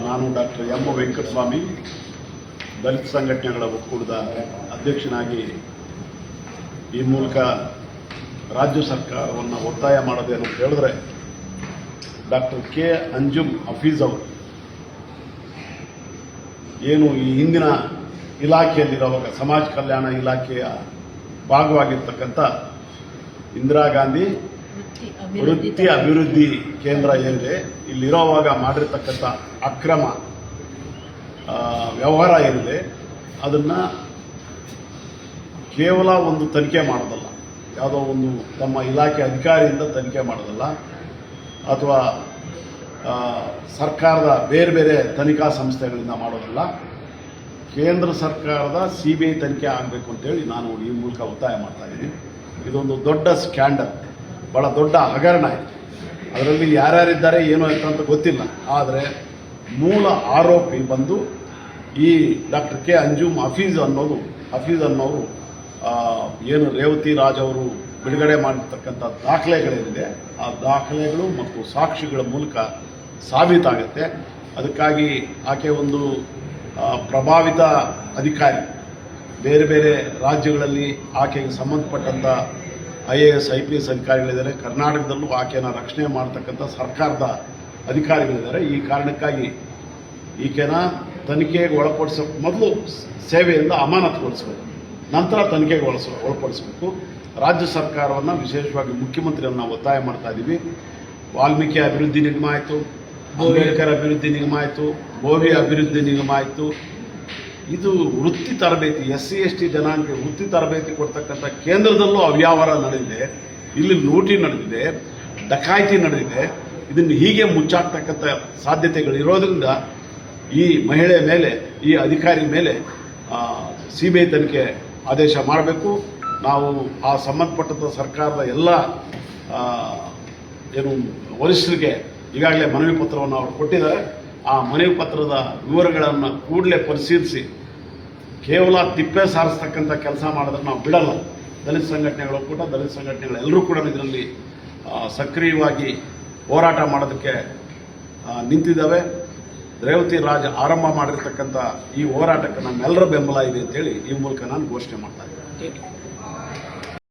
ನಾನು doctor M Venkataswamy, ದಲಿತ ಸಂಘಟನೆಗಳ ಒಕ್ಕೂಟದ ಅಧ್ಯಕ್ಷನಾಗಿ ಈ ಮೂಲಕ ರಾಜ್ಯ ಸರ್ಕಾರವನ್ನು ಒತ್ತಾಯ ಮಾಡೋದೇನು ಅಂತ ಹೇಳಿದ್ರೆ, ಡಾಕ್ಟರ್ ಕೆ ಅಂಜುಮ್ ಹಫೀಜ್ ಅವರು ಏನು ಈ ಹಿಂದಿನ ಇಲಾಖೆಯಲ್ಲಿರುವಾಗ ಸಮಾಜ ಕಲ್ಯಾಣ ಇಲಾಖೆಯ ಭಾಗವಾಗಿರ್ತಕ್ಕಂಥ ಇಂದಿರಾ ಗಾಂಧಿ ವೃತ್ತಿ ಅಭಿವೃದ್ಧಿ ಕೇಂದ್ರ ಏನಿದೆ, ಇಲ್ಲಿರೋವಾಗ ಮಾಡಿರ್ತಕ್ಕಂಥ ಅಕ್ರಮ ವ್ಯವಹಾರ ಏನಿದೆ ಅದನ್ನು ಕೇವಲ ಒಂದು ತನಿಖೆ ಮಾಡೋದಲ್ಲ, ಯಾವುದೋ ಒಂದು ನಮ್ಮ ಇಲಾಖೆ ಅಧಿಕಾರಿಯಿಂದ ತನಿಖೆ ಮಾಡೋದಲ್ಲ, ಅಥವಾ ಸರ್ಕಾರದ ಬೇರೆ ಬೇರೆ ತನಿಖಾ ಸಂಸ್ಥೆಗಳಿಂದ ಮಾಡೋದಲ್ಲ, ಕೇಂದ್ರ ಸರ್ಕಾರದ CBI ತನಿಖೆ ಆಗಬೇಕು ಅಂತೇಳಿ ನಾನು ಈ ಮೂಲಕ ಒತ್ತಾಯ ಮಾಡ್ತಾ ಇದ್ದೀನಿ. ಇದೊಂದು ದೊಡ್ಡ ಸ್ಕ್ಯಾಂಡಲ್, ಭಾಳ ದೊಡ್ಡ ಹಗರಣ ಇದೆ. ಅದರಲ್ಲಿ ಯಾರ್ಯಾರಿದ್ದಾರೆ ಏನೋ ಅಂತ ಗೊತ್ತಿಲ್ಲ. ಆದರೆ ಮೂಲ ಆರೋಪಿ ಬಂದು ಈ ಡಾಕ್ಟರ್ ಕೆ ಅಂಜುಮ್ ಹಫೀಜ್ ಅನ್ನೋರು ಏನು ರೇವತಿ ರಾಜ್ ಅವರು ಬಿಡುಗಡೆ ಮಾಡಿರ್ತಕ್ಕಂಥ ದಾಖಲೆಗಳೇನಿದೆ, ಆ ದಾಖಲೆಗಳು ಮತ್ತು ಸಾಕ್ಷಿಗಳ ಮೂಲಕ ಸಾಬೀತಾಗುತ್ತೆ. ಅದಕ್ಕಾಗಿ ಆಕೆ ಒಂದು ಪ್ರಭಾವಿತ ಅಧಿಕಾರಿ, ಬೇರೆ ಬೇರೆ ರಾಜ್ಯಗಳಲ್ಲಿ ಆಕೆಗೆ ಸಂಬಂಧಪಟ್ಟಂಥ IAS IPS ಅಧಿಕಾರಿಗಳಿದ್ದಾರೆ. ಕರ್ನಾಟಕದಲ್ಲೂ ಆಕೆಯನ್ನು ರಕ್ಷಣೆ ಮಾಡತಕ್ಕಂಥ ಸರ್ಕಾರದ ಅಧಿಕಾರಿಗಳಿದ್ದಾರೆ. ಈ ಕಾರಣಕ್ಕಾಗಿ ಈಕೆನ ತನಿಖೆಗೆ ಮೊದಲು ಸೇವೆಯಿಂದ ಅಮಾನತುಗೊಳಿಸಬೇಕು, ನಂತರ ತನಿಖೆಗೆ ಒಳಪಡಿಸಬೇಕು. ರಾಜ್ಯ ಸರ್ಕಾರವನ್ನು, ವಿಶೇಷವಾಗಿ ಮುಖ್ಯಮಂತ್ರಿಯನ್ನು ಒತ್ತಾಯ ಮಾಡ್ತಾ ಇದ್ದೀವಿ. ವಾಲ್ಮೀಕಿ ಅಭಿವೃದ್ಧಿ ನಿಗಮ ಆಯಿತು, ಅಂಬೇಡ್ಕರ್ ಅಭಿವೃದ್ಧಿ ನಿಗಮ ಆಯಿತು, ಬೋವಿ ಅಭಿವೃದ್ಧಿ ನಿಗಮ ಆಯಿತು. ಇದು ವೃತ್ತಿ ತರಬೇತಿ, SC ST ಜನಾಂಗಕ್ಕೆ ವೃತ್ತಿ ತರಬೇತಿ ಕೊಡ್ತಕ್ಕಂಥ ಕೇಂದ್ರದಲ್ಲೂ ಅವ್ಯವಹಾರ ನಡೆದಿದೆ. ಇಲ್ಲಿ ಲೂಟಿ ನಡೆದಿದೆ, ಡಕಾಯಿತಿ ನಡೆದಿದೆ. ಇದನ್ನು ಹೀಗೆ ಮುಚ್ಚಾಕ್ತಕ್ಕಂಥ ಸಾಧ್ಯತೆಗಳಿರೋದ್ರಿಂದ ಈ ಮಹಿಳೆ ಮೇಲೆ, ಈ ಅಧಿಕಾರಿ ಮೇಲೆ CBI ತನಿಖೆ ಆದೇಶ ಮಾಡಬೇಕು. ನಾವು ಆ ಸಂಬಂಧಪಟ್ಟಂಥ ಸರ್ಕಾರದ ಎಲ್ಲ ಏನು ವರಿಷ್ಠರಿಗೆ ಈಗಾಗಲೇ ಮನವಿ ಪತ್ರವನ್ನು ಅವರು ಕೊಟ್ಟಿದ್ದಾರೆ. ಆ ಮನವಿ ಪತ್ರದ ವಿವರಗಳನ್ನು ಕೂಡಲೇ ಪರಿಶೀಲಿಸಿ ಕೇವಲ ತಿಪ್ಪೆ ಸಾರಿಸ್ತಕ್ಕಂಥ ಕೆಲಸ ಮಾಡಿದ್ರೆ ನಾವು ಬಿಡಲ್ಲ. ದಲಿತ ಸಂಘಟನೆಗಳು ಕೂಡ, ದಲಿತ ಸಂಘಟನೆಗಳೆಲ್ಲರೂ ಕೂಡ ಇದರಲ್ಲಿ ಸಕ್ರಿಯವಾಗಿ ಹೋರಾಟ ಮಾಡೋದಕ್ಕೆ ನಿಂತಿದ್ದಾವೆ. ರೇವತಿ ರಾಜ್ ಆರಂಭ ಮಾಡಿರ್ತಕ್ಕಂಥ ಈ ಹೋರಾಟಕ್ಕೆ ನಮ್ಮೆಲ್ಲರ ಬೆಂಬಲ ಇದೆ ಅಂತೇಳಿ ಈ ಮೂಲಕ ನಾನು ಘೋಷಣೆ ಮಾಡ್ತಾ ಇದ್ದೀನಿ.